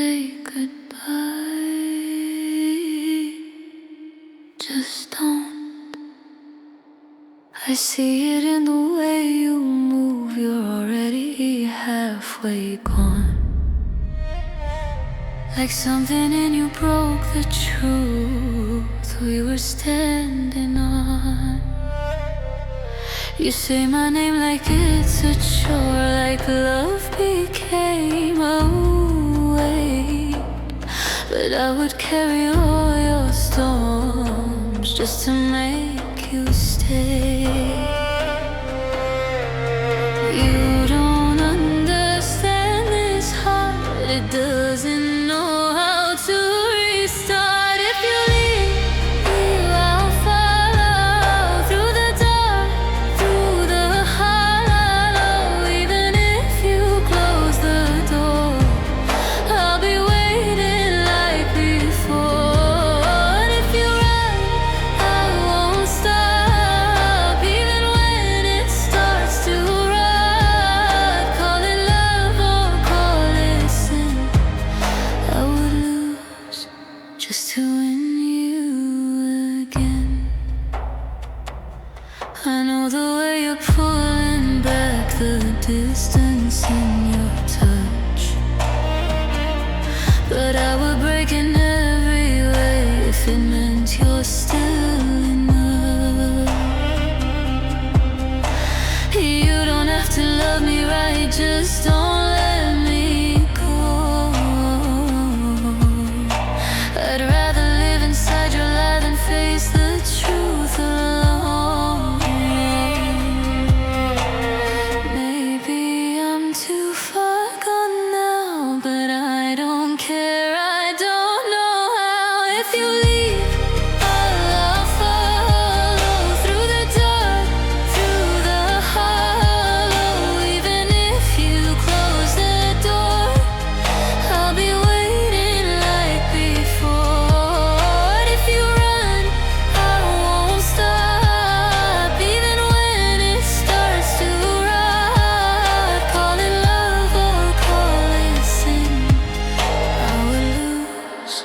say goodbye. Just don't. I see it in the way you move. You're already halfway gone. Like something in you broke the truth we were standing on. You say my name like it's a chore, like love became a weight. But I would carry all your storms just to make you stay. You don't understand this heart, it doesn't know how to restart. If you leave, I'll follow through the dark, through the hollow. Even if you close the door, I'll be waiting like before. And if you run, I won't stop, even when it starts to rot. Call it love or call it sin, I would lose just to win you again. I know the way you're pulling back, the distance in your touch, but I would break in every way if it meant you're still enough. You don't have to love me right, just don't let me go. I'd rather live inside your lie than face the truth alone. Maybe I'm too far gone now, but I don't care, I don't know how. If you leave, I'll follow through the dark, through the hollow. Even if you close the door, I'll be waiting like before. If you run, I won't stop, even when it starts to rot. Call it love or call it sin, I would lose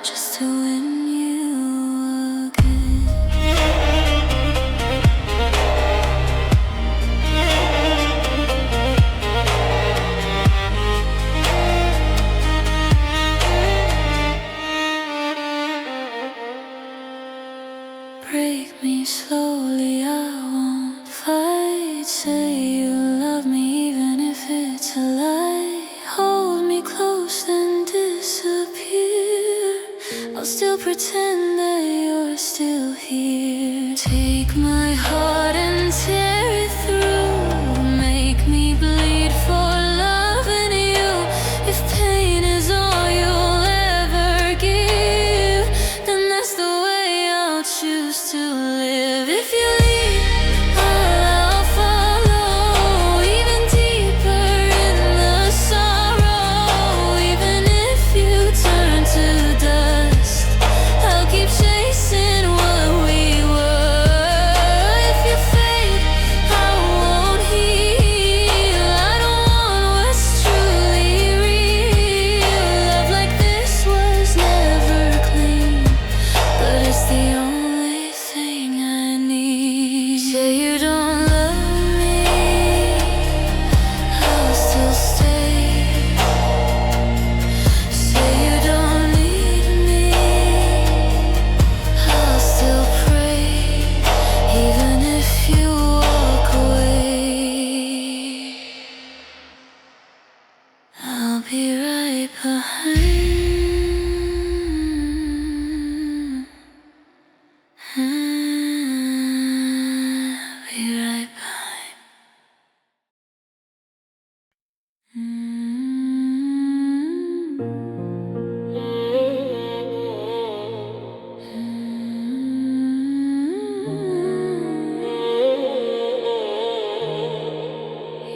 just to win you again. Break me slowly, I won't fight. Say you love me even if it's a lie. Hold me close then disappear, I'll still pretend that you're still here. Take my heart and tear it through, make me bleed for loving you. If pain is all you'll ever give, then that's the way I'll choose to live. If you leave, I'll follow, even deeper in the sorrow. Even if you turn to dust, I'll keep chasing what we were. If you fade, I won't heal, I don't want what's truly real. Love like this was never clean, but it's the only thing I need. Say you don't love me, I'll still stay. Say you don't need me, I'll still pray. Even if you walk away, I'll be right behind. I'll be right behind.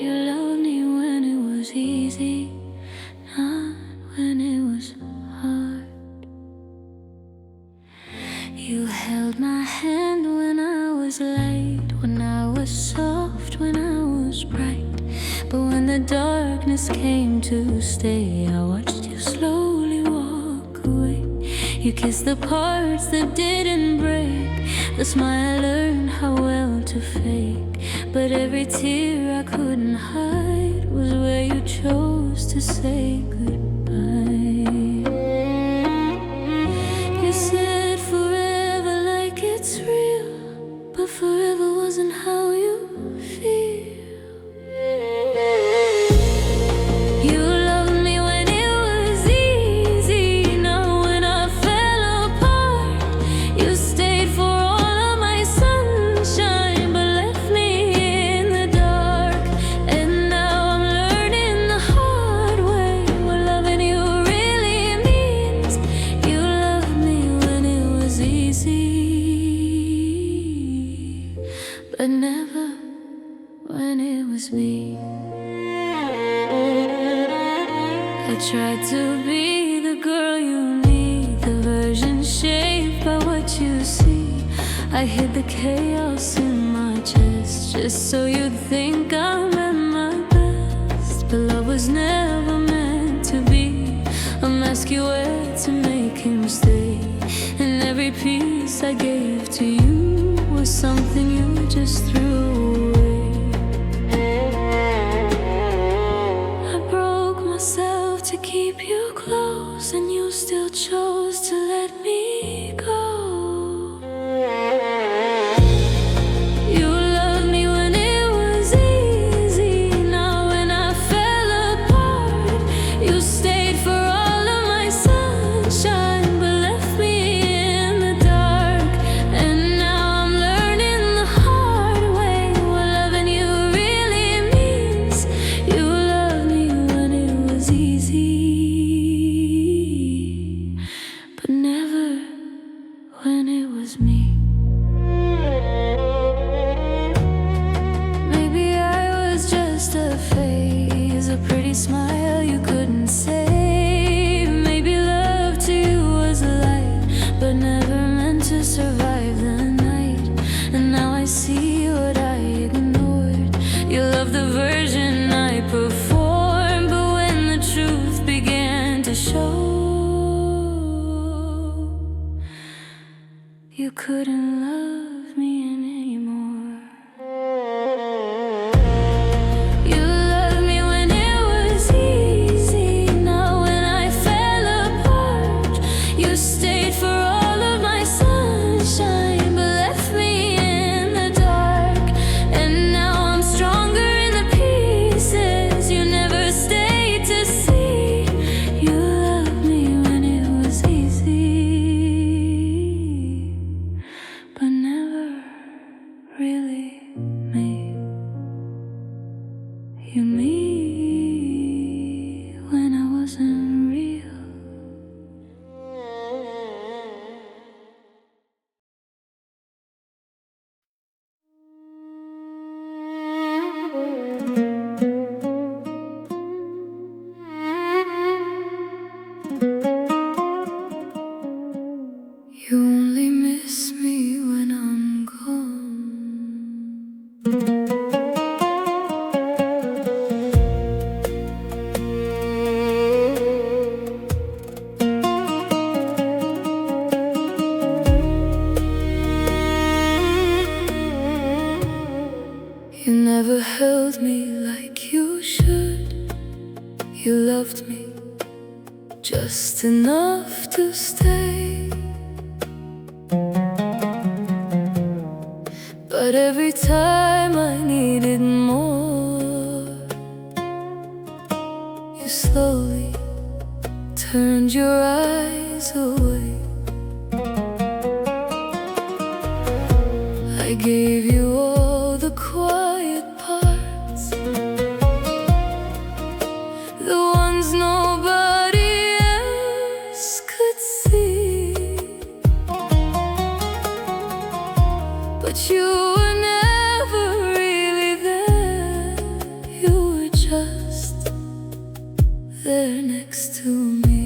You loved me when it was easy, not when it was hard. You held my hand when I was light, when I was soft, when I was bright. But when the darkness came to stay, I watched you slowly You kissed the parts that didn't break. The smile I learned how well to fake. But every tear I couldn't hide was where you chose to say goodbye. You said forever like it's real, but forever wasn't how you feel. You loved me when it was easy. Now when I fell apart, you stayed for all of my sunshine, but left me in the dark. And now I'm learning the hard way what loving you really means. You loved me when it was easy, but never when it was me. I tried to be the girl you need, the version shaped by what you see. I hid the chaos in my chest just so you'd think I'm at my best. But love was never meant to be a mask you wear to make him stay. And every piece I gave to you was something you just threw away. I broke myself to keep you close, and you still chose to let me go. You loved me when it was easy. Now when I fell apart, you stayed for all of my sunshine, but left me in the dark. And now I'm learning the hard way what loving you really means. You loved me when it was easy, but never when it was me. Maybe I was just a phase, a pretty smile you couldn't say. Maybe love to you was a light, but never meant to survive the night. And now I see what I ignored. You love the version I performed, but when the truth began to show, you couldn't love me anymore. You loved me when it was easy. Now when I fell apart, you stayed for all of my sunshine, but left me in the dark. And now I'm stronger in the pieces you never stayed to see. You loved me when it was easy, but never really made you me when I wasn't real. You only miss me when I'm gone. You never held me like you should. You loved me just enough to stay. But every time I needed more, you slowly turned your eyes away. I gave you all the quiet parts, the ones nobody else could see. But you were never really there. You were just there next to me.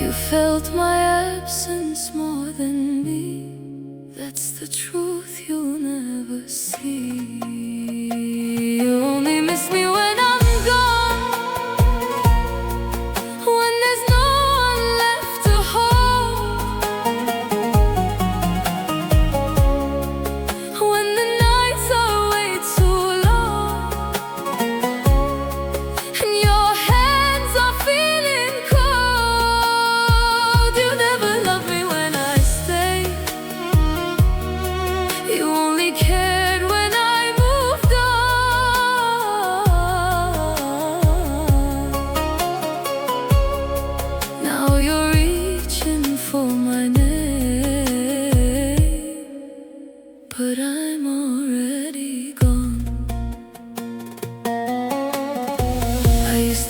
You felt my absence more than me. That's the truth you'll never see. You only miss me when I'm gone,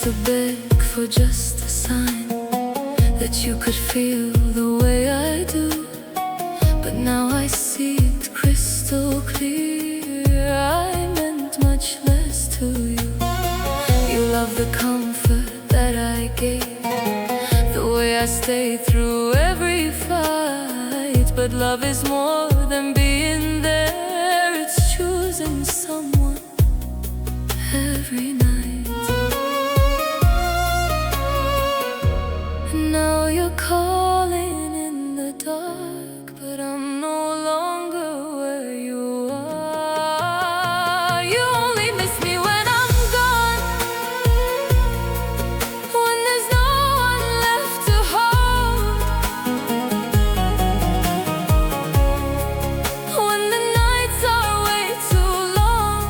used to beg for just a sign that you could feel the way I do, but now I see it crystal clear. I meant much less to you. You love the comfort that I gave, the way I stayed through every fight. But love is more than being there, it's choosing someone every night. Now you're calling in the dark, but I'm no longer where you are. You only miss me when I'm gone, when there's no one left to hold, when the nights are way too long,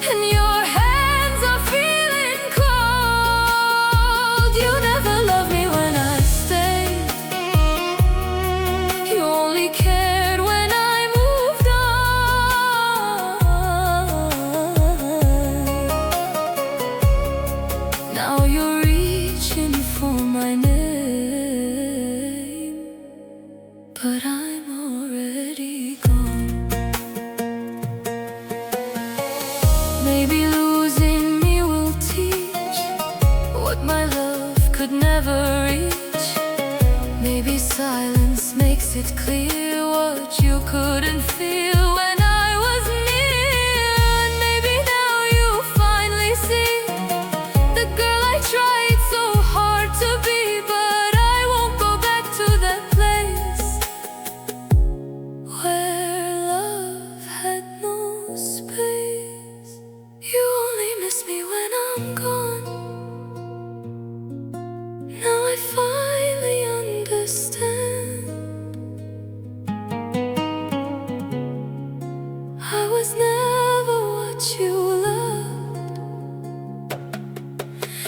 and your hands are feeling cold. You never loved me when I stayed, you only cared when I moved on. Now you're reaching for my name, but I'm already gone. Maybe losing me will teach what my love could never reach. Maybe silence makes it clear what you couldn't feel when I was near. And maybe now you finally see the girl I tried so hard to be. But I won't go back to that place where love had no space. You only miss me when I'm gone. Now I finally understand. I was never what you loved,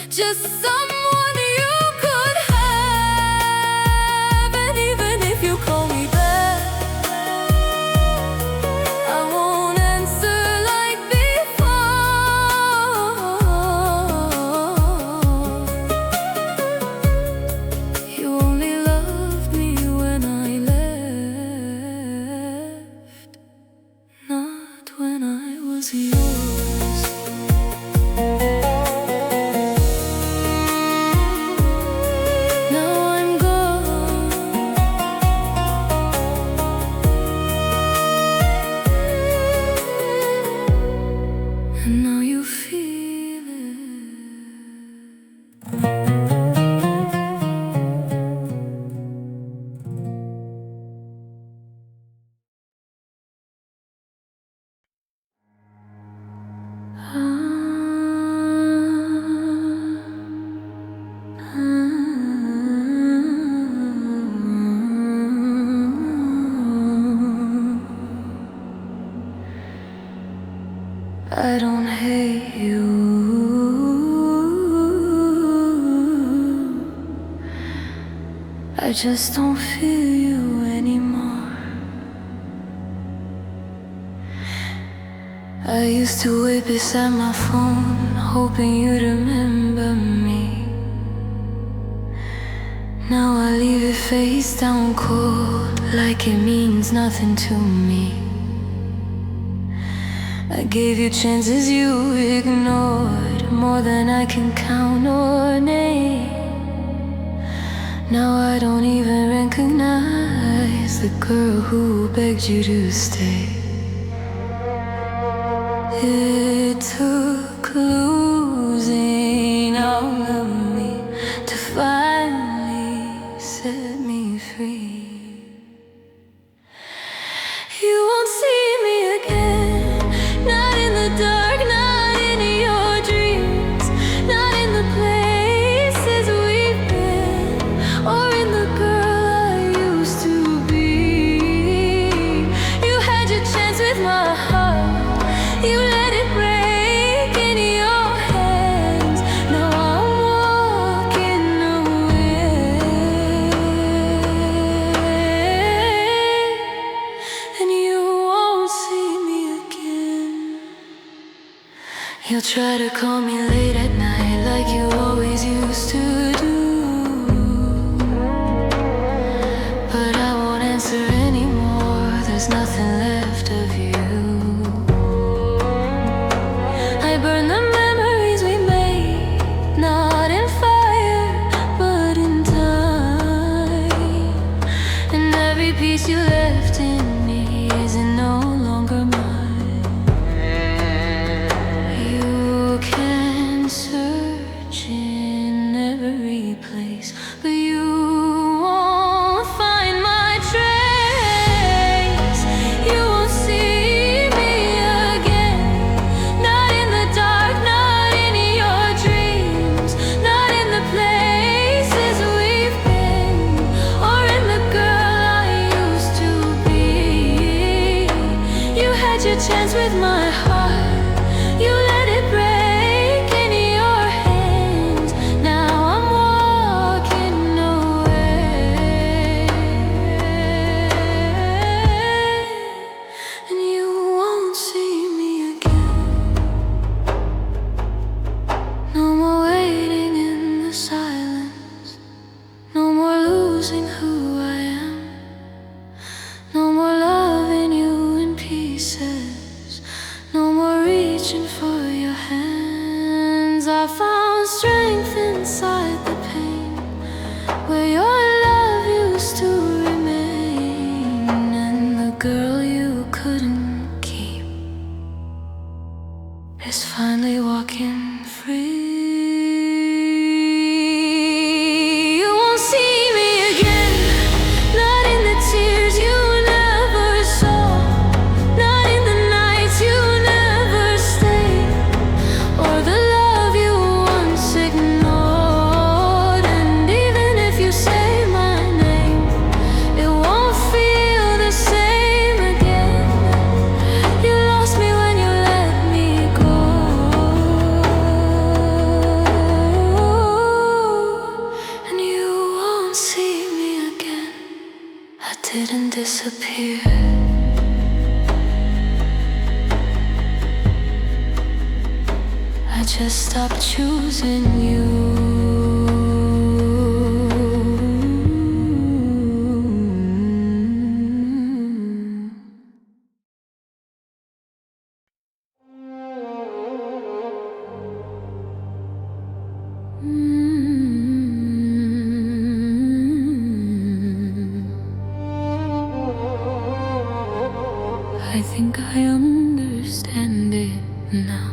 just someone you could have. And even if you call me back, I won't answer like before. You only loved me when I left, not when I was yours. Now I'm gone, and now you feel it. I don't hate you, I just don't feel you anymore. I used to wait beside my phone, hoping you'd remember me. Now I leave it face down cold, like it means nothing to me. I gave you chances you ignored, more than I can count or name. Now I don't even recognize the girl who begged you to stay. It took losing all of me to finally set me free. You won't see me again, not in the dark, not in your dreams, not in the places we've been, or in the girl I used to be. You had your chance with my heart, you let it break in your try to call me late at night like you always used to do, but I won't answer anymore, there's nothing left of you. I burn the memories we made, not in fire, but in time. And every piece you left in me is no longer mine. You can search in every place, but you won't find my trace. You won't see me again, not in the dark, not in your dreams, not in the places we've been, or in the girl I used to be. You had your chance with my heart, you let it break in your hands. Now I'm walking away, and you won't see me again. No more waiting in the silence, no more losing who I am, no more loving you in pieces, no more reaching for your hands. I found strength inside the pain, where your love used to remain, and the girl you couldn't keep is finally walking free. You won't see me again, not in the tears you never saw, not in the nights you never stayed, or the love you once ignored. And even if you say my name, it won't feel the same again. You lost me when you let me go, and you won't see me again. I didn't disappear, I just stopped choosing you. I think I understand it now.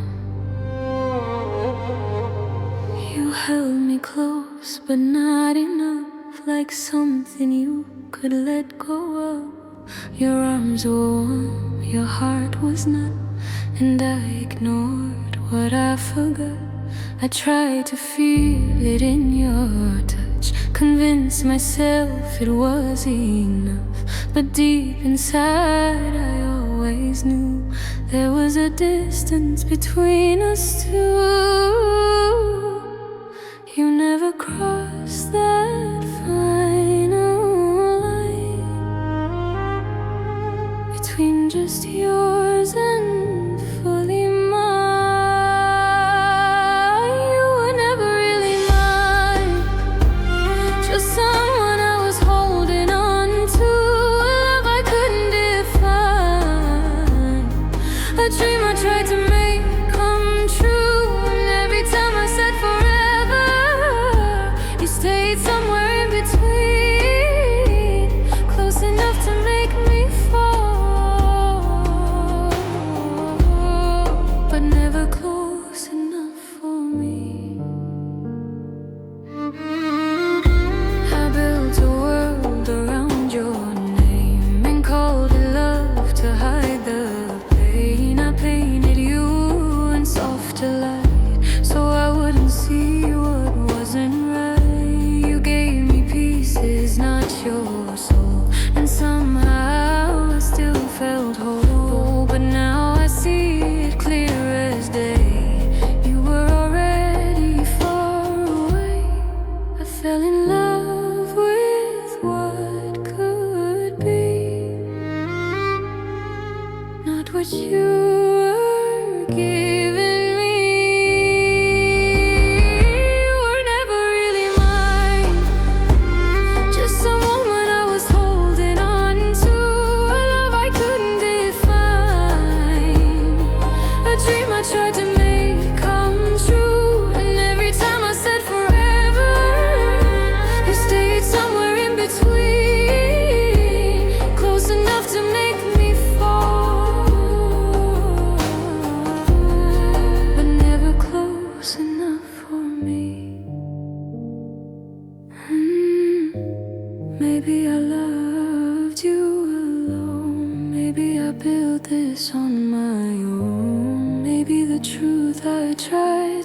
You held me close, but not enough, like something you could let go of. Your arms were warm, your heart was not, and I ignored what I forgot. I tried to feel it in your touch, convince myself it was enough, but deep inside I always knew there was a distance between us two. You never crossed that final line between just yours and fully mine. You were never really mine, just someone I was holding on to, a love I couldn't define, a dream I tried to make come true.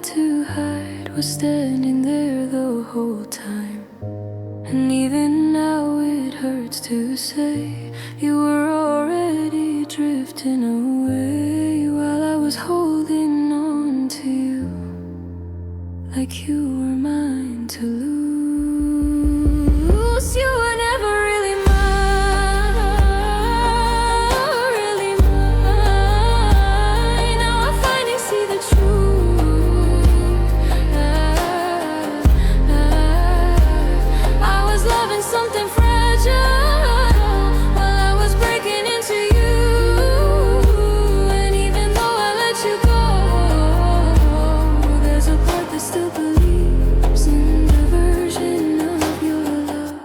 to hide was standing there the whole time. And even now it hurts to say you were already drifting away while I was holding on to you like you were mine to lose. You were never really mine, really mine. Now I finally see the truth. I was loving something fragile while I was breaking into you. And even though I let you go, there's a part that still believes in the version of your love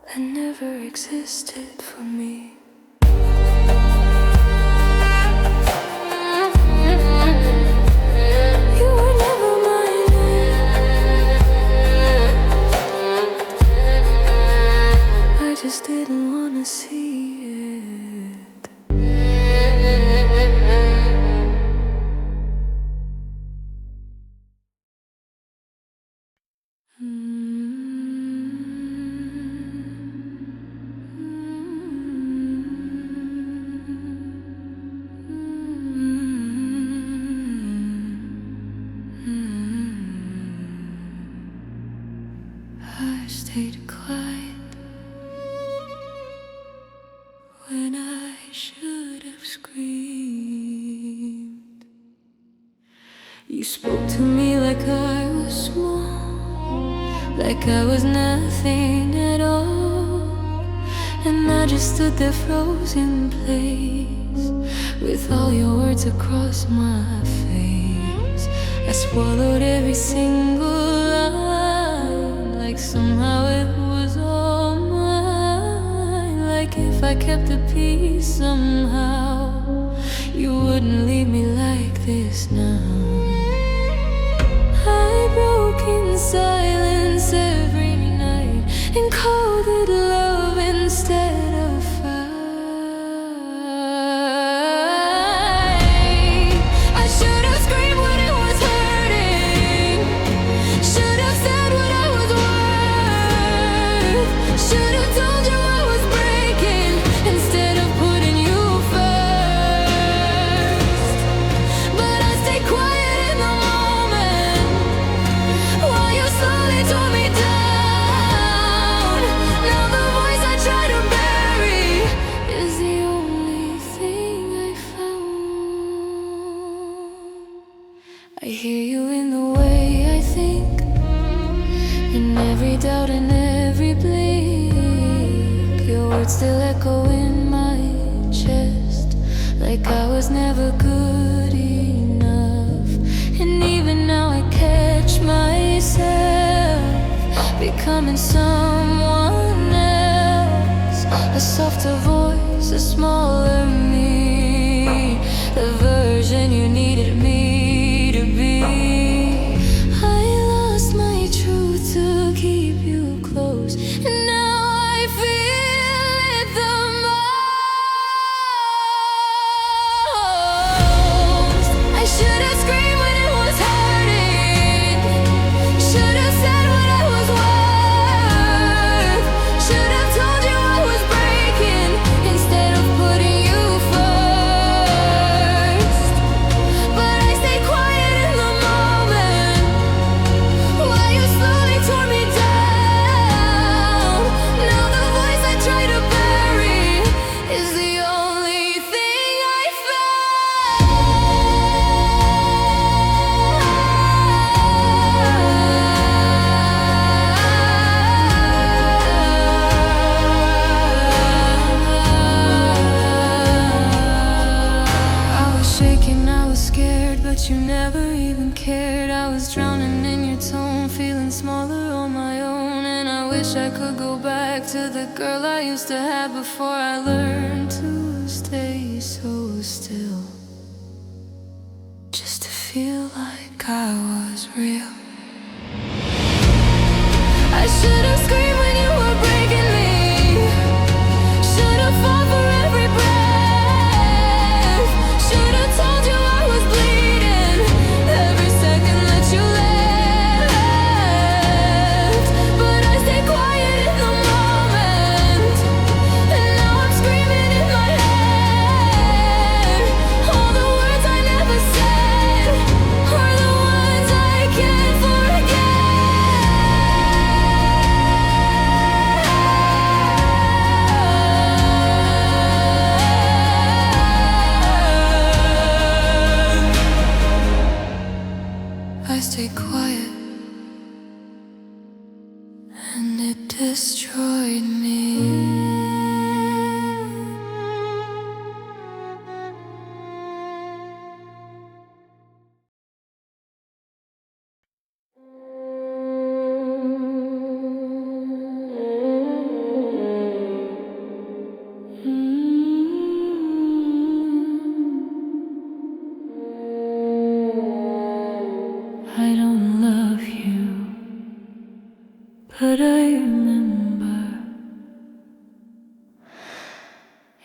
that never existed for me. You were never mine. I just didn't wanna see it. I stayed quiet when I should have screamed. You spoke to me like I was small, like I was nothing at all. And I just stood there frozen in place with all your words across my face. I swallowed every single line like somehow it was all mine. Like if I kept the peace somehow you wouldn't leave me like this now. I broke in silence every night and called it love instead of fight. I should have screamed when it was hurting, should have said what I was worth, should have told you I was breaking instead of putting you first. But I stayed quiet in the moment while you slowly tore me down. Now the voice I try to bury is the only thing I found. I hear you in the way I think, in every doubt and every blink. Your words still echo in my chest like I was never good enough. And even now I catch myself becoming someone else, a softer voice, a smaller me, the version you needed me to be. I lost my truth to keep you close, and now I feel it the most. I should have screamed when it was hurting, should have said what I was worth, should have told you I was breaking instead of putting you first. But I stayed quiet in the moment while you slowly tore me down. Now the voice I try to bury is the only thing I I was shaking, I was scared, but you never even cared. I was drowning in your tone, feeling smaller on my own. And I wish I could go back to the girl I used to have before I learned to stay so still, just to feel like I was real. I should have screamed when you were breaking me, should have fought for every breath, should have told you I was bleeding stayed quiet, and it destroyed me. I don't love you, but I remember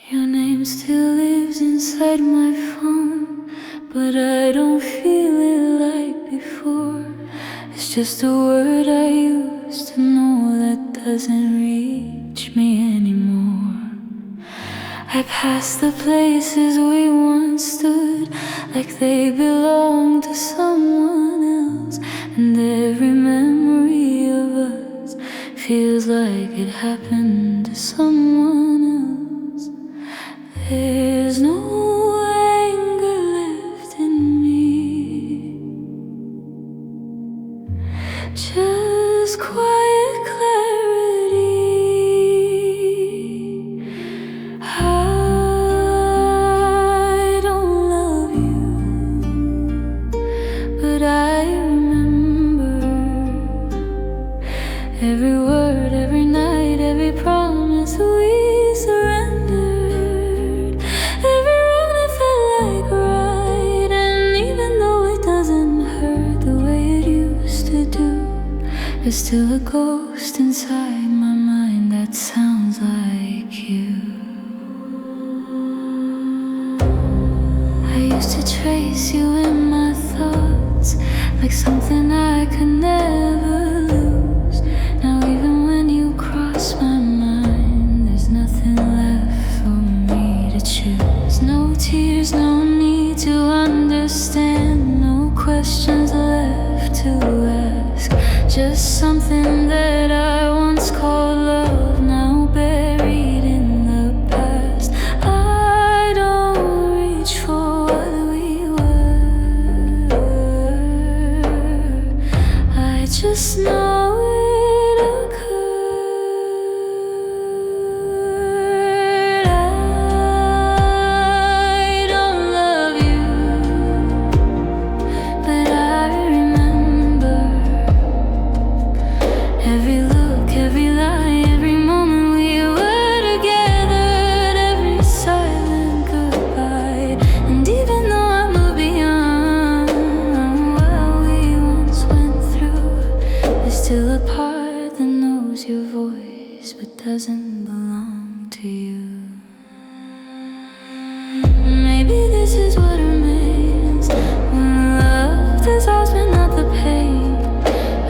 your name still lives inside my phone, but I don't feel it like before. It's just a word I used to know that doesn't reach me anymore. I pass the places we once stood like they belonged to someone else, and every memory of us feels like it happened to someone else. There's no anger left in me, just quiet clarity. I don't love you, but I remember every word, every night, every promise we surrendered, every wrong that felt like right. And even though it doesn't hurt the way it used to do, there's still a ghost inside my mind that sounds like you. I used to trace you in my thoughts like something I could never lose. Now even when you cross my mind, there's nothing left for me to choose. No tears, no need to understand, no questions left to ask. Just something that I once called love, now buried in the past. I don't reach for what we were, I just know it occurred. I don't love you, but I remember every look, every lie, every moment we were together, every silent goodbye. And even though I moved beyond what we once went through, there's still a part that knows your voice but doesn't belong to you. Maybe this is what remains when love dissolves but not the pain.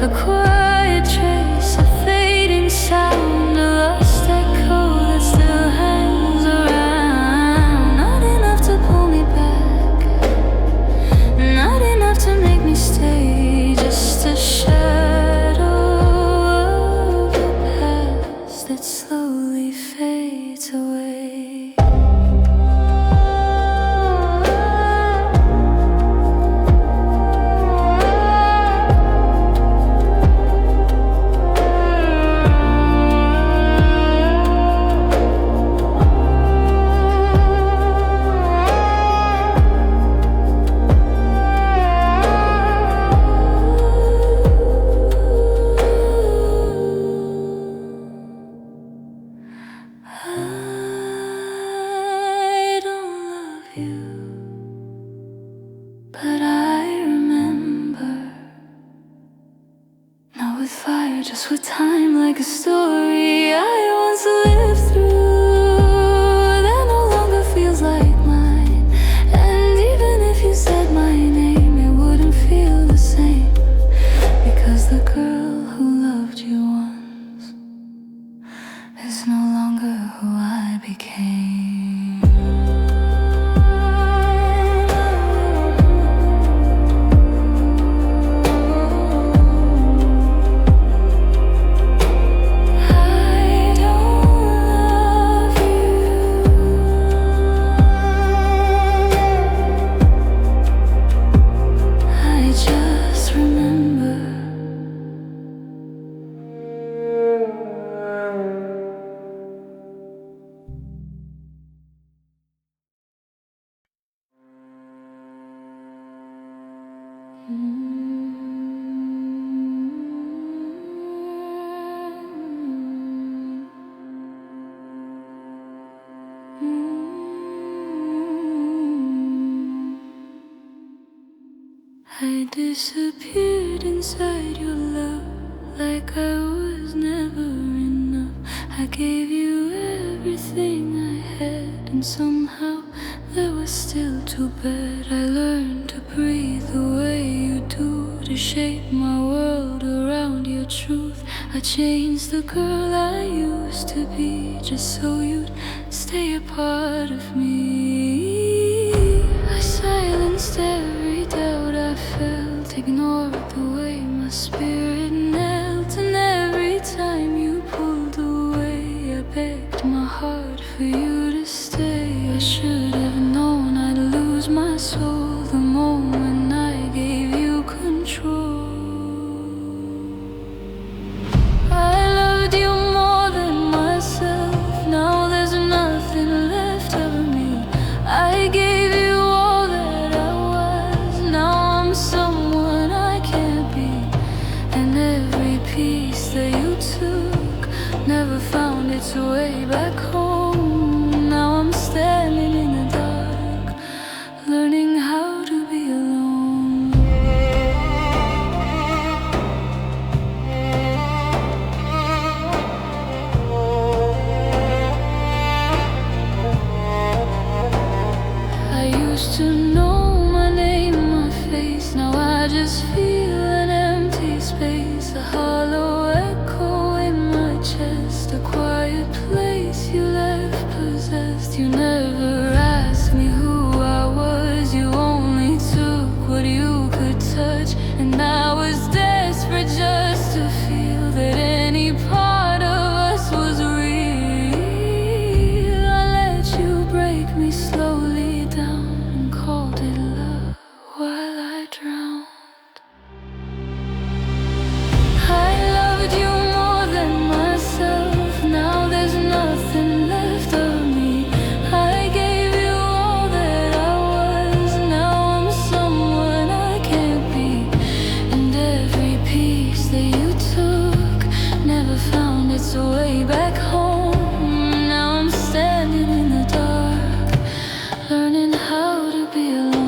A quiet trace, a fading sound, a lost echo that still hangs around. Not enough to pull me back, not enough to make me stay, just a shadow of the past that slowly fades away. I don't love you, but I remember. Not with fire, just with time, like a story I once lived through that no longer feels like mine. And even if you said my name, it wouldn't feel the same, because the girl who loved you once is no longer who I became. I I disappeared inside your love like I was never enough. I gave you everything I had, and somehow that was still too bad. I learned to breathe the way you do, to shape my world around your truth. I changed the girl I used to be just so you'd stay a part of me. I silenced every doubt I felt, ignored the way my spirit knelt, and every time you pulled away I begged my heart for you to stay. I should have known I'd lose my soul the moment I gave you control. I loved you more than myself, now there's nothing left of me. I gave you all that I was, now I'm someone I can't be. And every piece that you took never found its way back home. Now I'm standing in the dark, learning how to be alone. I used to know my name, my face, now I just feel an empty space, a hollow echo in my chest, a quiet place you left possessed. You never asked me who I was, you only took what you could touch, and I was desperate just to feel that any part of us was real. I let you break me slowly down and called it love while I drowned. I loved you more than myself, now there's nothing left of me. I gave you all that I was, now I'm someone I can't be. And every piece that you took never found its way back home. Now I'm standing in the dark, learning how to be alone.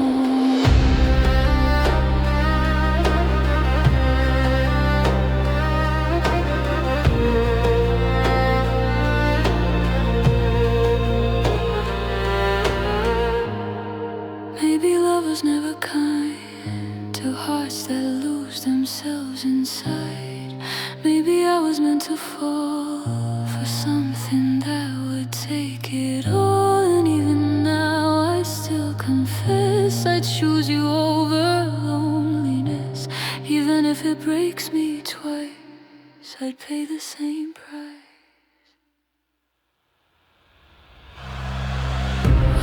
Maybe love was never kind to hearts that lose themselves inside. Maybe I was meant to fall for something that would take it all. And even now I still confess I choose you over loneliness. Even if it breaks me twice, I'd pay the same price.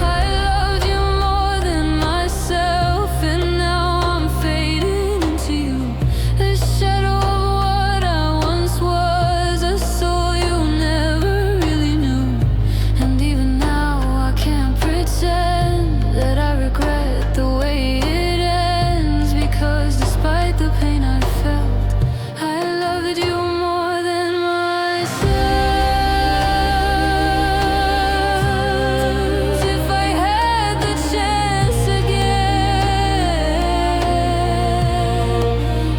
I loved you more than myself, and now I'm fading into you, a shadow of what I once was, a soul you never really knew. And even now I can't pretend that I regret the way it ends, because despite the pain I felt, I loved you more than myself. If I had the chance again,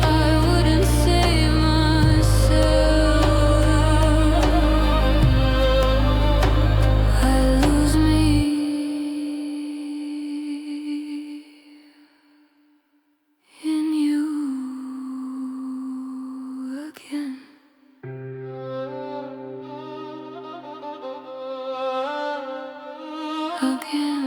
I wouldn't save myself. I lose me in you again. Again.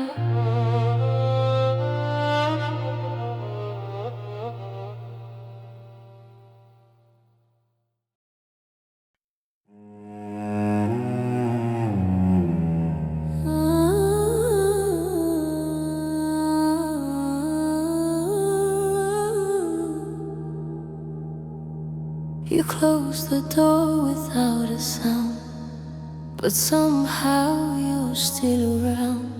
You closed the door without a sound, but somehow you're still around.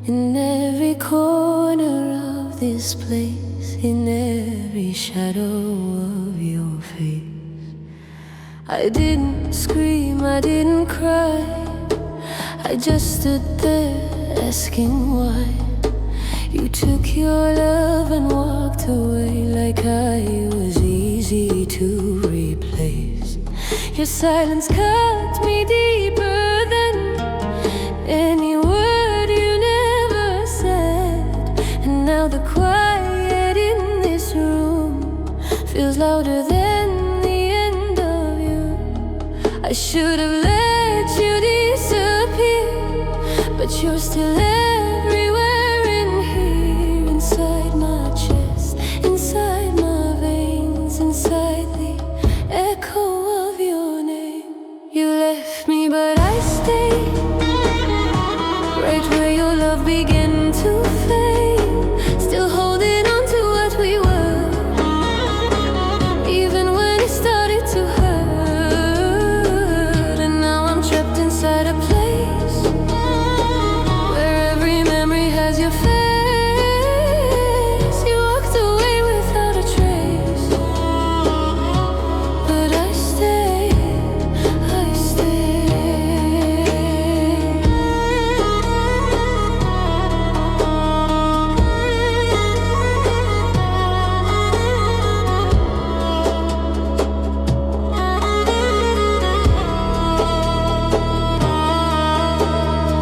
In every corner of this place in every shadow of your face. I didn't scream, I didn't cry, I just stood there asking why. You took your love and walked away like I was easy to replace. Your silence cut me deeper than any word you never said. And now the quiet in this room feels louder than the end of you. I should have let you disappear, but you're still everywhere in here. Inside my chest, inside my veins, inside the echo of your name. You left me but I stayed, right where your love began to fade. Still holding on to what we were, even when it started to hurt. And now I'm trapped inside a place where every memory has your face. You walked away without a trace, but I stayed, I stayed.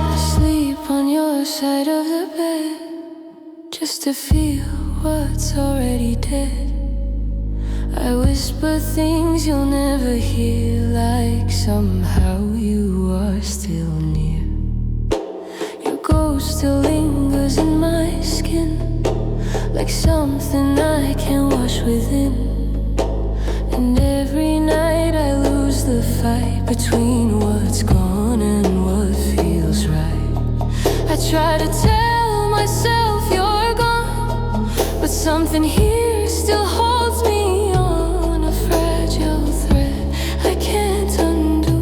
I sleep on your side of the bed just to feel what's already dead. I whisper things you'll never hear, like somehow you are still near. Your ghost still lingers in my skin, like something I can't wash within. And every night I lose the fight between what's gone and what feels right. I try to tell myself you're gone, but something here still holds me on, a fragile thread I can't undo,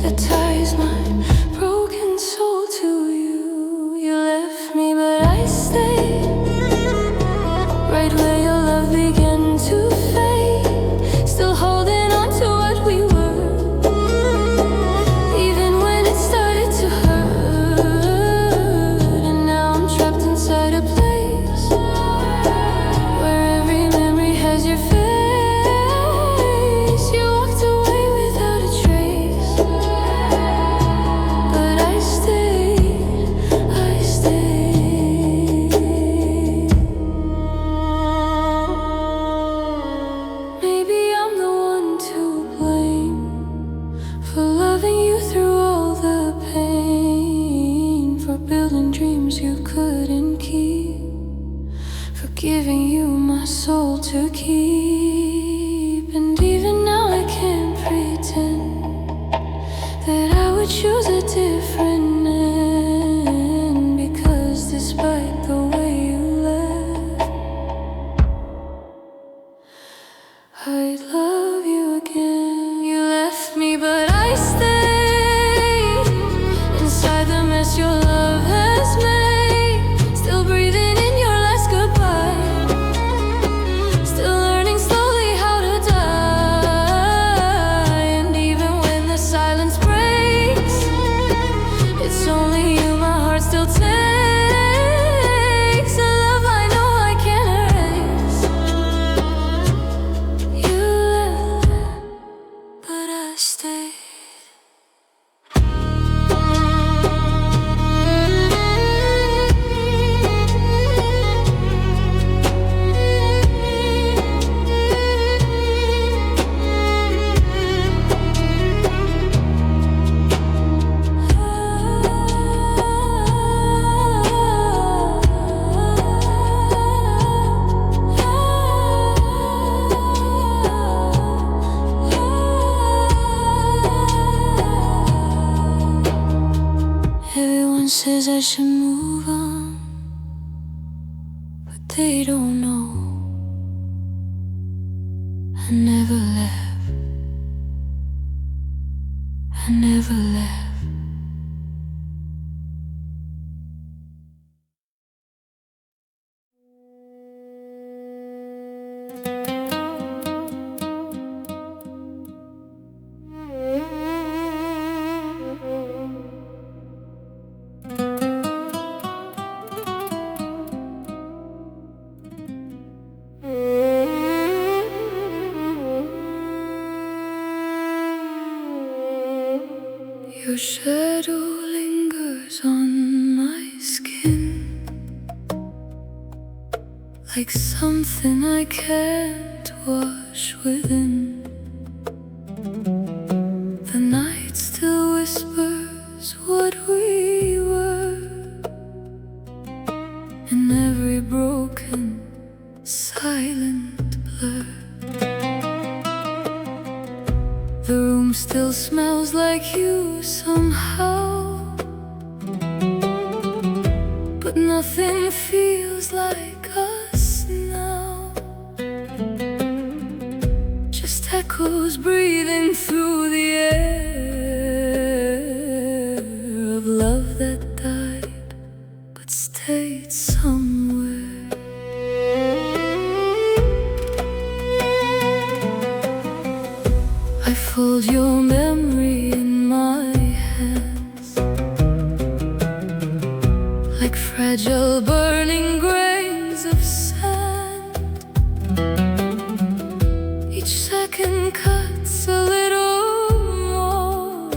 that ties my broken soul to you. You left me but I stayed, right where your love began to fade. Still holding on to what we were, even when it started to hurt. And now I'm trapped inside a place where every memory has your face. You walked away without a trace, but I stayed, I stayed. Maybe I'm the one to blame for loving you through all the pain, for building dreams you couldn't keep, for giving you my soul to keep. And even now I can't pretend that I would choose a different end, because despite the way you left, I'd love you again. You left me but I stayed, inside the mess your love has made. Still breathing in your last goodbye, still learning slowly how to die. And even when the silence breaks, it's only you my heart still takes, a love I know I can't erase. You left, but I stayed. Everyone says I should move on, but they don't know I never left, I never left. Your shadow lingers on my skin, like something I can't wash within. The night still whispers what we were, in every broken, silent blur. The room still smells like you somehow, but nothing feels like us now. Just echoes breathing through the air of love that died but stayed somewhere. I fold your memory in my hands, like fragile burning grains of sand. Each second cuts a little more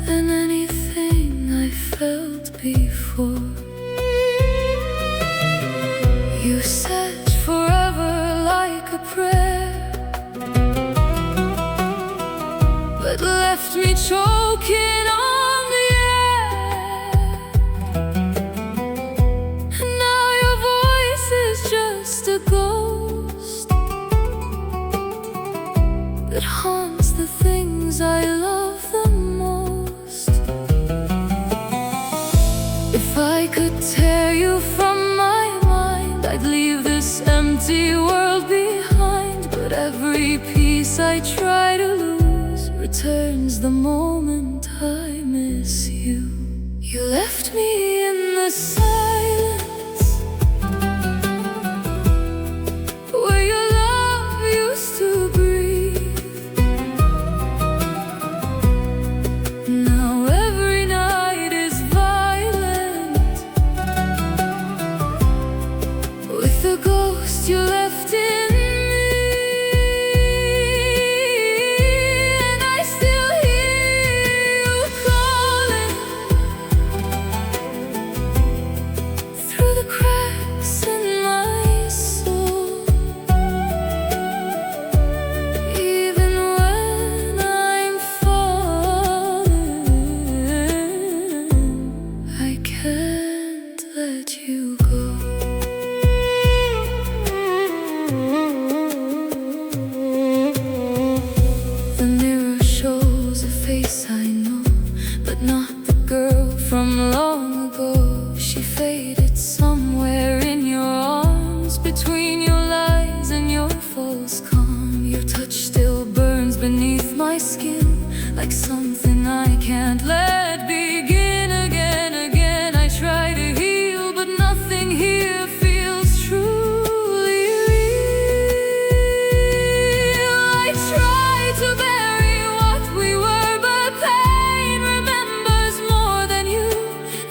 than anything I felt before. You said forever like a prayer, but left me choking on the air. And now your voice is just a ghost that haunts the things I love the most. If I could tear you from my mind, I'd leave this empty world behind. But every piece I try to lose returns the moment I miss you. You left me in the silence, where your love used to breathe. Now every night is violent, with the ghost you left in. I know, but not the girl from long ago. She faded somewhere in your arms, between your lies and your false calm. Your touch still burns beneath my skin, like something I can't let begin again. I try to heal, but nothing here feels truly real. I try to bury what we were, but pain remembers more than you.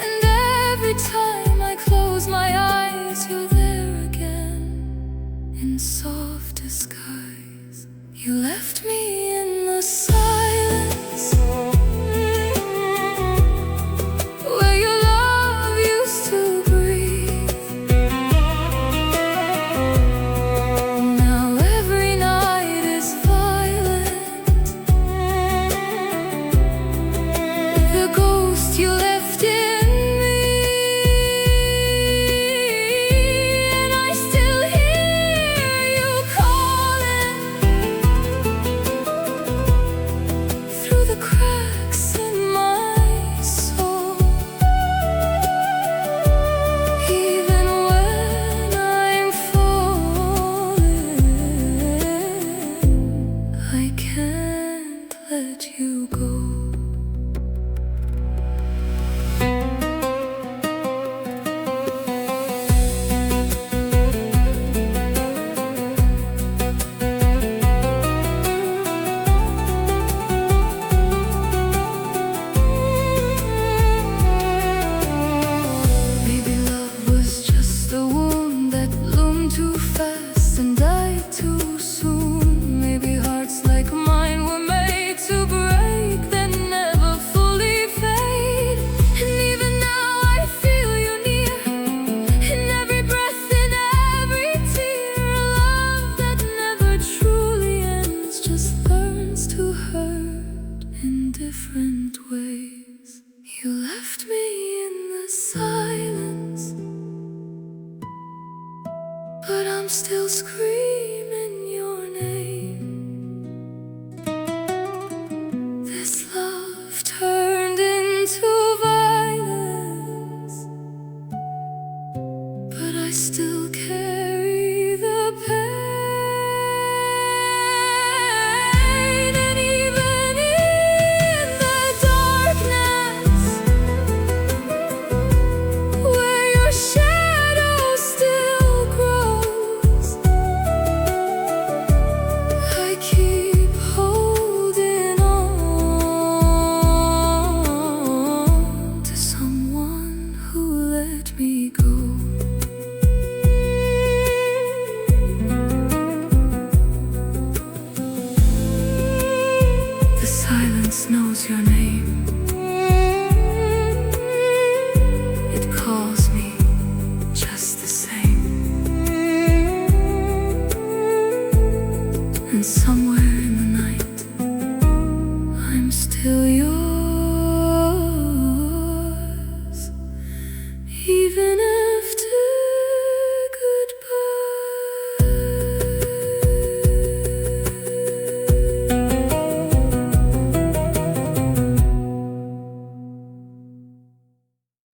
And every time I close my eyes, you're there again, in soft disguise. You left me in the silence, where your love used to breathe. Now every night is violent, the ghost you left in me. And I still hear you calling but I'm still screaming your name. This love turned into violence, but I still carry the pain. And even in the darkness, where your shadow still grows, I keep holding on to someone who let me go. The silence knows your name. It calls me just the same. And somewhere in the night, I'm still